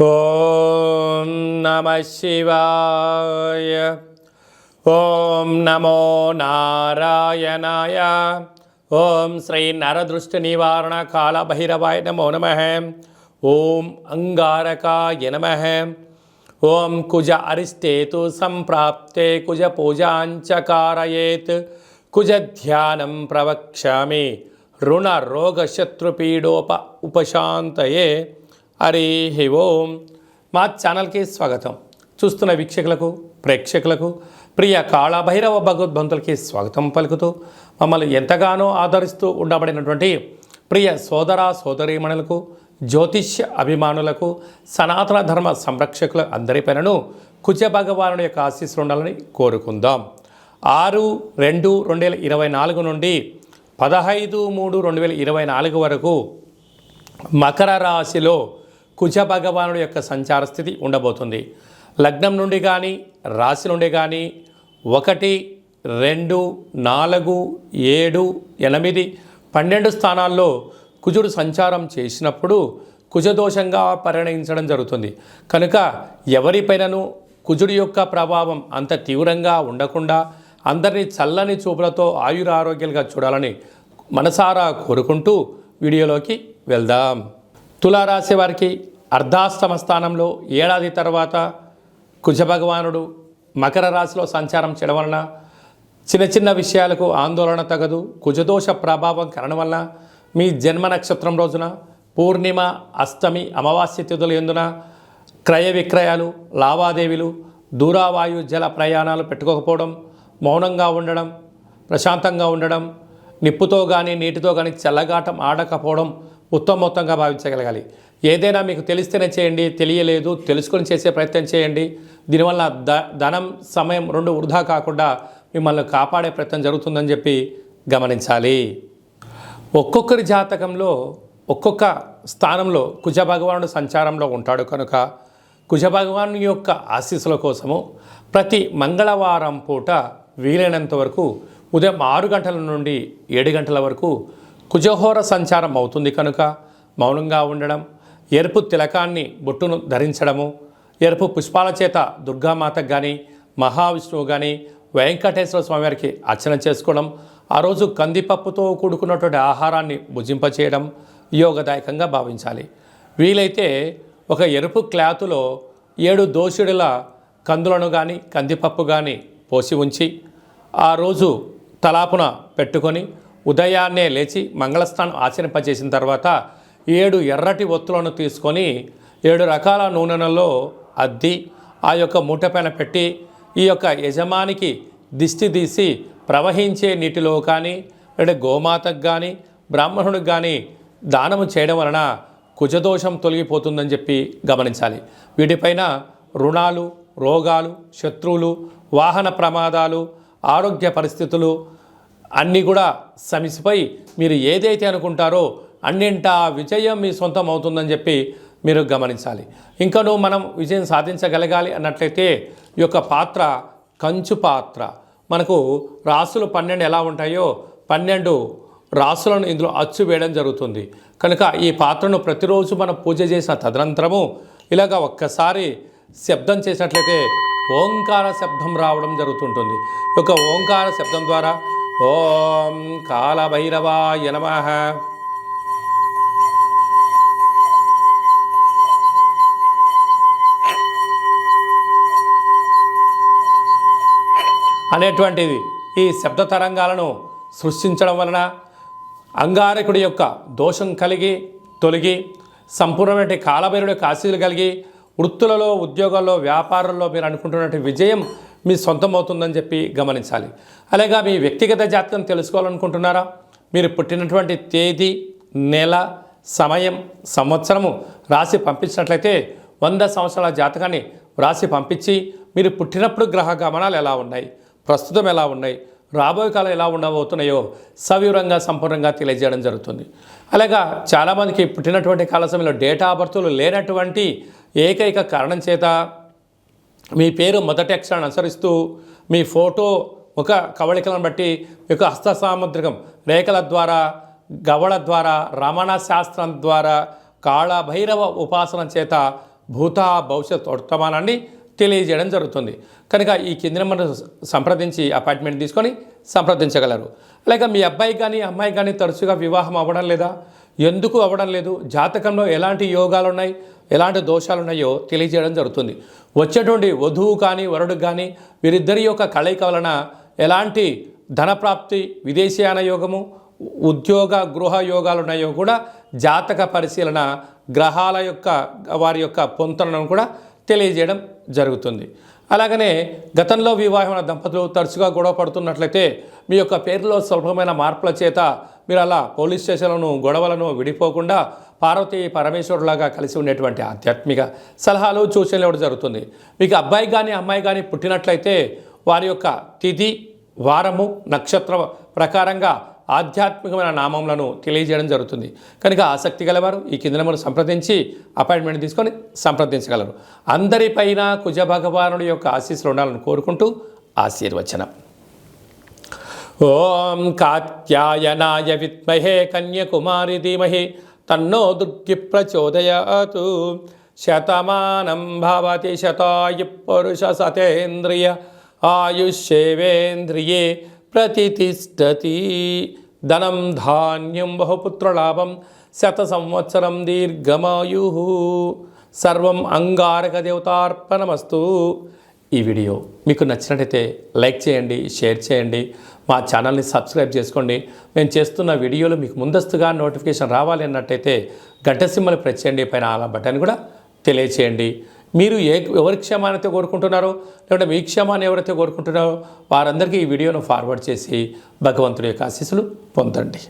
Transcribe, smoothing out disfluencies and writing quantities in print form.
ఓం నమః శివాయ. ఓం నమో నారాయణాయ. ఓం శ్రీ నరదృష్టి నివారణ కాళభైరవాయ నమో నమః. ఓం అంగారకాయ నమః. ఓం కుజ అరిష్టేతు సంప్రాప్తే కుజ పూజాంచ కారయేత్ కుజ ధ్యానం ప్రవక్ష్యామి రుణ రోగ శత్రుపీడోప ఉపశాంతయే. హరి ఓం. మా ఛానల్కి స్వాగతం. చూస్తున్న వీక్షకులకు ప్రేక్షకులకు ప్రియ కాళభైరవ భగవద్బంతులకి స్వాగతం పలుకుతూ మమ్మల్ని ఎంతగానో ఆదరిస్తూ ఉండబడినటువంటి ప్రియ సోదర సోదరీమణులకు జ్యోతిష్య అభిమానులకు సనాతన ధర్మ సంరక్షకుల అందరిపైనను కుజ భగవానుడి యొక్క ఆశీస్సులు ఉండాలని కోరుకుందాం. 6/2/2024 నుండి 15/3/2024 వరకు మకర రాశిలో కుజ భగవానుడి యొక్క సంచార స్థితి ఉండబోతుంది. లగ్నం నుండి కానీ రాశి నుండి కానీ 1, 2, 4, 7, 8, 12 స్థానాల్లో కుజుడు సంచారం చేసినప్పుడు కుజదోషంగా పరిగణించడం జరుగుతుంది. కనుక ఎవరిపైనను కుజుడి యొక్క ప్రభావం అంత తీవ్రంగా ఉండకుండా అందరినీ చల్లని చూపులతో ఆయురారోగ్యాలుగా చూడాలని మనసారా కోరుకుంటూ వీడియోలోకి వెళ్దాం. తులారాశి వారికి అర్ధాష్టమ స్థానంలో ఏడాది తర్వాత కుజభగవానుడు మకర రాశిలో సంచారం చేయడం వలన చిన్న చిన్న విషయాలకు ఆందోళన తగదు. కుజదోష ప్రభావం కారణం వలన మీ జన్మ నక్షత్రం రోజున పూర్ణిమ, అష్టమి, అమావాస్య తిథులు ఎందున క్రయ విక్రయాలు, లావాదేవీలు, దూరావాయు జల ప్రయాణాలు పెట్టుకోకపోవడం, మౌనంగా ఉండడం, ప్రశాంతంగా ఉండడం, నిప్పుతో కానీ నీటితో కానీ చెల్లగాటం ఆడకపోవడం ఉత్తమోత్తంగా భావించగలగాలి. ఏదైనా మీకు తెలిస్తేనే చేయండి, తెలియలేదు తెలుసుకొని చేసే ప్రయత్నం చేయండి. దీనివల్ల ధనం సమయం 2 వృధా కాకుండా మిమ్మల్ని కాపాడే ప్రయత్నం జరుగుతుందని చెప్పి గమనించాలి. ఒక్కొక్కరి జాతకంలో ఒక్కొక్క స్థానంలో కుజ భగవానుడు సంచారంలో ఉంటాడు. కనుక కుజ భగవాను యొక్క ఆశీస్సుల కోసము ప్రతి మంగళవారం పూట వీలైనంత వరకు ఉదయం 6 గంటల నుండి 7 గంటల వరకు కుజహోర సంచారం అవుతుంది. కనుక మౌనంగా ఉండడం, ఎరుపు తిలకాన్ని బొట్టును ధరించడము, ఎరుపు పుష్పాల చేత దుర్గామాతకు కానీ మహావిష్ణువు కానీ వెంకటేశ్వర స్వామి వారికి అర్చన చేసుకోవడం, ఆ రోజు కందిపప్పుతో కూడుకున్నటువంటి ఆహారాన్ని భుజింపచేయడం యోగదాయకంగా భావించాలి. వీలైతే ఒక ఎరుపు క్లాతులో 7 దోషుడుల కందులను కానీ కందిపప్పు కానీ పోసి ఉంచి ఆ రోజు తలాపున పెట్టుకొని ఉదయాన్నే లేచి మంగళస్నానం ఆచరింపజేసిన తర్వాత 7 ఎర్రటి ఒత్తులను తీసుకొని 7 రకాల నూనెలలో అద్ది ఆ యొక్క మూట పైన పెట్టి ఈ యొక్క యజమానికి దిష్టి తీసి ప్రవహించే నీటిలో కానీ లేదా గోమాతకు కానీ బ్రాహ్మణుడికి కానీ దానము చేయడం వలన కుజదోషం తొలగిపోతుందని చెప్పి గమనించాలి. వీటిపైన రుణాలు, రోగాలు, శత్రువులు, వాహన ప్రమాదాలు, ఆరోగ్య పరిస్థితులు అన్నీ కూడా సమిసిపోయి మీరు ఏదైతే అనుకుంటారో అన్నింటా విజయం మీ సొంతం అవుతుందని చెప్పి మీరు గమనించాలి. ఇంకనూ మనం విజయం సాధించగలగాలి అన్నట్లయితే ఈ యొక్క పాత్ర కంచు పాత్ర. మనకు రాసులు 12 ఎలా ఉంటాయో 12 రాసులను ఇందులో అచ్చు వేయడం జరుగుతుంది. కనుక ఈ పాత్రను ప్రతిరోజు మనం పూజ చేసిన తదనంతరము ఇలాగ ఒక్కసారి శబ్దం చేసినట్లయితే ఓంకార శబ్దం రావడం జరుగుతుంటుంది. ఈ యొక్క ఓంకార శబ్దం ద్వారా ఓం కాళభైరవాయ నమః, అనేటువంటిది ఈ శబ్ద తరంగాలను సృష్టించడం వలన అంగారకుడి యొక్క దోషం తొలగి సంపూర్ణమైన కాళభైరుడి యొక్క ఆశీస్సులు కలిగి వృత్తులలో, ఉద్యోగాల్లో, వ్యాపారంలో మీరు అనుకుంటున్నటువంటి విజయం మీ సొంతం అవుతుందని చెప్పి గమనించాలి. అలాగే మీ వ్యక్తిగత జాతకం తెలుసుకోవాలనుకుంటున్నారా? మీరు పుట్టినటువంటి తేదీ, నెల, సమయం, సంవత్సరము రాసి పంపించినట్లయితే 100 సంవత్సరాల జాతకాన్ని రాసి పంపించి మీరు పుట్టినప్పుడు గ్రహ గమనాలు ఎలా ఉన్నాయి, ప్రస్తుతం ఎలా ఉన్నాయి, రాబోయే కాలం ఎలా ఉండబోతున్నాయో సవివరంగా సంపూర్ణంగా తెలియజేయడం జరుగుతుంది. అలాగా చాలామందికి పుట్టినటువంటి కాల సమయంలో డేటా ఆఫ్ బర్త్లు లేనటువంటి ఏకైక కారణం చేత మీ పేరు మొదటి అక్షరాన్ని అనుసరిస్తూ మీ ఫోటో ఒక కవళికలను బట్టి యొక్క హస్త సాముద్రికం రేఖల ద్వారా, గవళ ద్వారా, రమణ శాస్త్రం ద్వారా, కాళభైరవ ఉపాసన చేత భూత భవిష్యత్ వర్తమానాన్ని తెలియజేయడం జరుగుతుంది. కనుక ఈ కింది నెంబర్ను సంప్రదించి అపాయింట్మెంట్ తీసుకొని సంప్రదించగలరు. అలాగే మీ అబ్బాయి కానీ అమ్మాయి కానీ తరచుగా వివాహం అవ్వడం లేదా, ఎందుకు అవ్వడం లేదు, జాతకంలో ఎలాంటి యోగాలు ఉన్నాయి, ఎలాంటి దోషాలు ఉన్నాయో తెలియజేయడం జరుగుతుంది. వచ్చేటువంటి వధువు కానీ వరుడు కానీ వీరిద్దరి యొక్క కలయిక వలన ఎలాంటి ధనప్రాప్తి, విదేశీయాన యోగము, ఉద్యోగ గృహ యోగాలు ఉన్నాయో కూడా జాతక పరిశీలన గ్రహాల యొక్క వారి యొక్క పొంతనను కూడా తెలియజేయడం జరుగుతుంది. అలాగనే గతంలో వివాహమైన దంపతులు తరచుగా గొడవ పడుతున్నట్లయితే మీ యొక్క పేరులో స్వల్పమైన మార్పుల చేత మీరు అలా పోలీస్ స్టేషన్లను గొడవలను విడిపోకుండా పార్వతీ పరమేశ్వరులాగా కలిసి ఉండేటువంటి ఆధ్యాత్మిక సలహాలు సూచనలు ఇవ్వడం జరుగుతుంది. మీకు అబ్బాయి కానీ అమ్మాయి కానీ పుట్టినట్లయితే వారి యొక్క తిథి, వారము, నక్షత్ర ప్రకారంగా ఆధ్యాత్మికమైన నామములను తెలియజేయడం జరుగుతుంది. కనుక ఆసక్తి గలవారు ఈ కింద నెంబర్ సంప్రదించి అపాయింట్మెంట్ తీసుకొని సంప్రదించగలరు. అందరిపైన కుజ భగవానుడి యొక్క ఆశీస్సులు ఉండాలని కోరుకుంటూ ఆశీర్వచనం. ఓం కాత్యాయనాయ విద్మహే కన్యకుమారి ధీమహి తన్నో దుర్గి ప్రచోదయాతు. శతమానం భవతి శతాయు పురుష సతేంద్రియ ఆయుష్యేవేంద్రియే ప్రతిష్టతి. ధనం ధాన్యం బహుపుత్రలాభం శత సంవత్సరం దీర్ఘమాయు. సర్వం అంగారక దేవతార్పణమస్తు. ఈ వీడియో మీకు నచ్చినట్టయితే లైక్ చేయండి, షేర్ చేయండి, మా ఛానల్ని సబ్స్క్రైబ్ చేసుకోండి. మేము చేస్తున్న వీడియోలు మీకు ముందస్తుగా నోటిఫికేషన్ రావాలి అన్నట్టయితే గంట సింబల్ ప్రెస్ చేయండి, పైన ఆల్ బటన్ కూడా తెలియచేయండి. మీరు ఎవరి క్షేమాన్ని కోరుకుంటున్నారో లేకుంటే మీ క్షేమాన్ని ఎవరైతే కోరుకుంటున్నారో వారందరికీ ఈ వీడియోను ఫార్వర్డ్ చేసి భగవంతుడి యొక్క ఆశీస్సులు పొందండి.